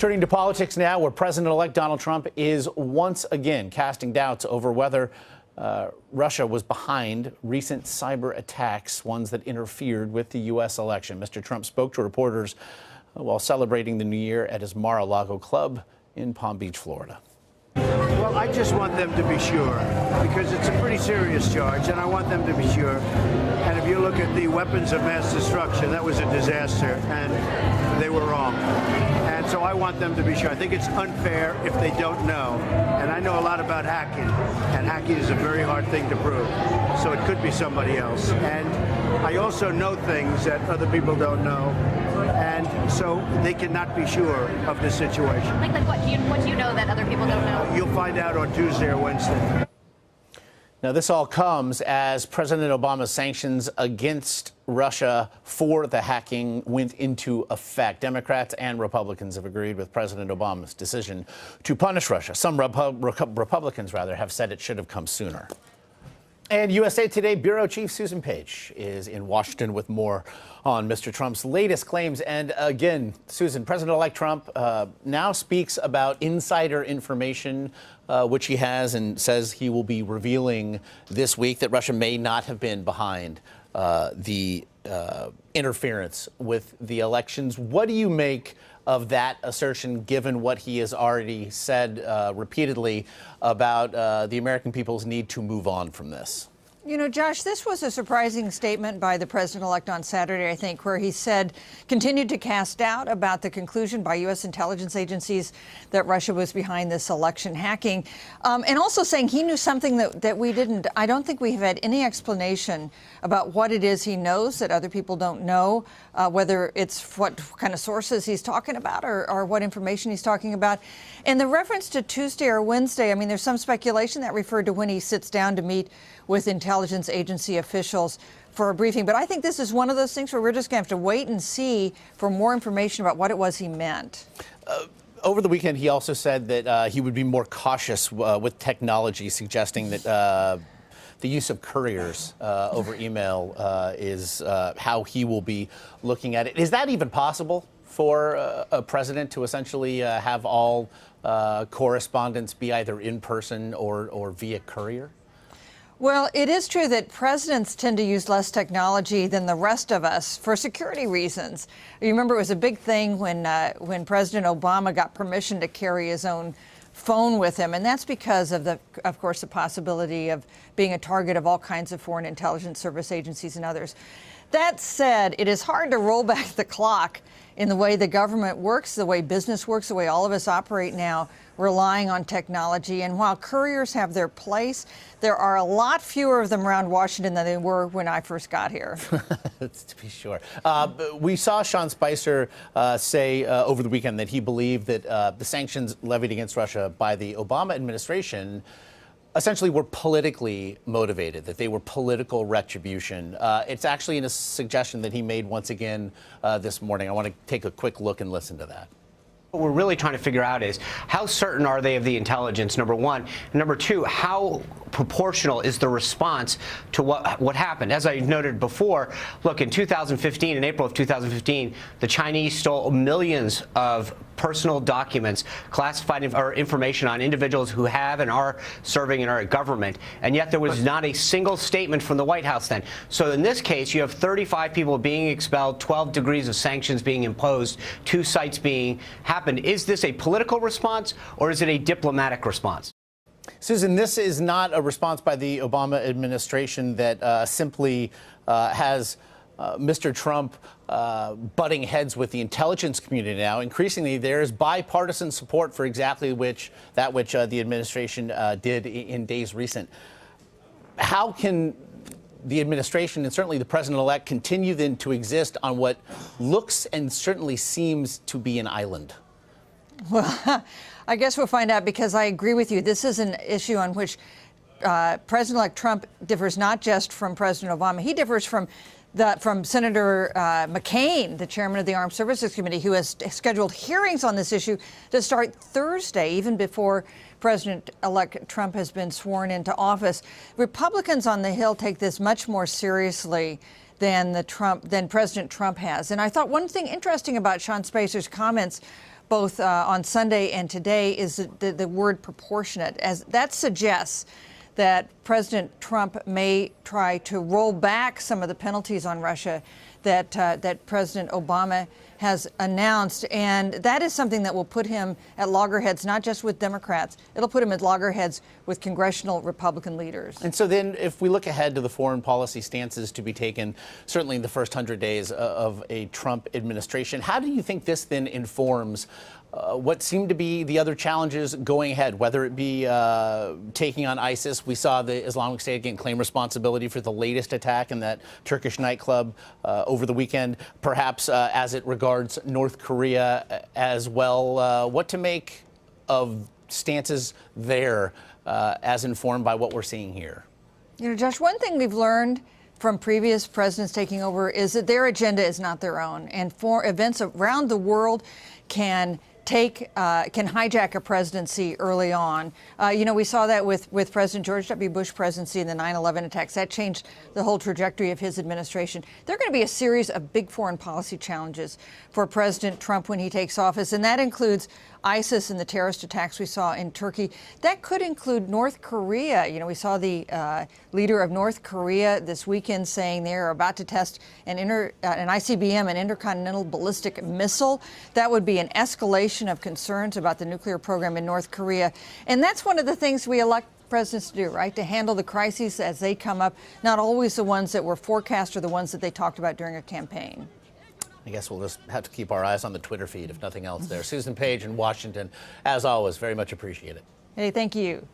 Turning to politics now, where President-elect Donald Trump is once again casting doubts over whether Russia was behind recent cyber attacks, ones that interfered with the U.S. election. Mr. Trump spoke to reporters while celebrating the new year at his Mar-a-Lago club in Palm Beach, Florida. Well, I just want them to be sure, because it's a pretty serious charge, and I want them to be sure. And if you look at the weapons of mass destruction, that was a disaster, and they were wrong. And so I want them to be sure. I think it's unfair if they don't know. And I know a lot about hacking, and hacking is a very hard thing to prove. So it could be somebody else. And I also know things that other people don't know. And so they cannot be sure of the situation. Like what do you know that other people don't know? You'll find out on Tuesday or Wednesday. Now, this all comes as President Obama's sanctions against Russia for the hacking went into effect. Democrats and Republicans have agreed with President Obama's decision to punish Russia. Some Republicans, have said it should have come sooner. And USA Today Bureau Chief Susan Page is in Washington with more on Mr. Trump's latest claims. And again, Susan, President-elect Trump now speaks about insider information, which he has, and says he will be revealing this week that Russia may not have been behind the interference with the elections. What do you make of that assertion, given what he has already said repeatedly about the American people's need to move on from this? You know, Josh, this was a surprising statement by the president-elect on Saturday, I think, where he continued to cast doubt about the conclusion by U.S. intelligence agencies that Russia was behind this election hacking, and also saying he knew something that we didn't. I don't think we have had any explanation about what it is he knows that other people don't know, whether it's what kind of sources he's talking about or what information he's talking about. And the reference to Tuesday or Wednesday, I mean, there's some speculation that referred to when he sits down to meet with intelligence agency officials for a briefing. But I think this is one of those things where we're just going to have to wait and see for more information about what it was he meant. Over the weekend, he also said that he would be more cautious with technology, suggesting that the use of couriers over email is how he will be looking at it. Is that even possible for a president to essentially have all correspondence be either in person or via courier? Well, it is true that presidents tend to use less technology than the rest of us for security reasons. You remember it was a big thing when President Obama got permission to carry his own phone with him, and that's because of course, the possibility of being a target of all kinds of foreign intelligence service agencies and others. That said, it is hard to roll back the clock in the way the government works, the way business works, the way all of us operate now, relying on technology. And while couriers have their place, there are a lot fewer of them around Washington than there were when I first got here. To be sure. We saw Sean Spicer say over the weekend that he believed that the sanctions levied against Russia by the Obama administration essentially were politically motivated, that they were political retribution. It's actually in a suggestion that he made once again this morning. I want to take a quick look and listen to that. What we're really trying to figure out is how certain are they of the intelligence, number one. And number two, how proportional is the response to what happened? As I noted before, look, in 2015, in April of 2015, the Chinese stole millions of personal documents, classified information on individuals who have and are serving in our government, and yet there was not a single statement from the White House then. So in this case, you have 35 people being expelled, 12 degrees of sanctions being imposed, 2 sites being happened. Is this a political response or is it a diplomatic response? Susan, this is not a response by the Obama administration that simply has Mr. Trump butting heads with the intelligence community now. Increasingly, there is bipartisan support for exactly which the administration did in days recent. How can the administration and certainly the president-elect continue then to exist on what looks and certainly seems to be an island? Well, I guess we'll find out, because I agree with you. This is an issue on which President-elect Trump differs not just from President Obama. He differs from Senator McCain, the chairman of the Armed Services Committee, who has scheduled hearings on this issue to start Thursday, even before President-elect Trump has been sworn into office. Republicans on the Hill take this much more seriously than President Trump has. And I thought one thing interesting about Sean Spicer's comments both on Sunday and today is the word proportionate, as that suggests that President Trump may try to roll back some of the penalties on Russia that President Obama has announced. And that is something that will put him at loggerheads, not just with Democrats. It'll put him at loggerheads with congressional Republican leaders. And so then if we look ahead to the foreign policy stances to be taken, certainly in the first 100 days of a Trump administration, how do you think this then informs what seem to be the other challenges going ahead, whether it be taking on ISIS? We saw the Islamic State again claim responsibility for the latest attack in that Turkish nightclub over the weekend, perhaps as it regards North Korea as well. What to make of stances there as informed by what we're seeing here? You know, Josh, one thing we've learned from previous presidents taking over is that their agenda is not their own, and for events around the world can hijack a presidency early on. You know, we saw that with President George W. Bush presidency and the 9/11 attacks. That changed the whole trajectory of his administration. There are going to be a series of big foreign policy challenges for President Trump when he takes office, and that includes ISIS and the terrorist attacks we saw in Turkey. That could include North Korea. You know, we saw the leader of North Korea this weekend saying they're about to test an ICBM, an intercontinental ballistic missile. That would be an escalation of concerns about the nuclear program in North Korea. And that's one of the things we elect presidents to do, right? To handle the crises as they come up, not always the ones that were forecast or the ones that they talked about during a campaign. I guess we'll just have to keep our eyes on the Twitter feed, if nothing else there. Susan Page in Washington, as always, very much appreciate it. Hey, thank you.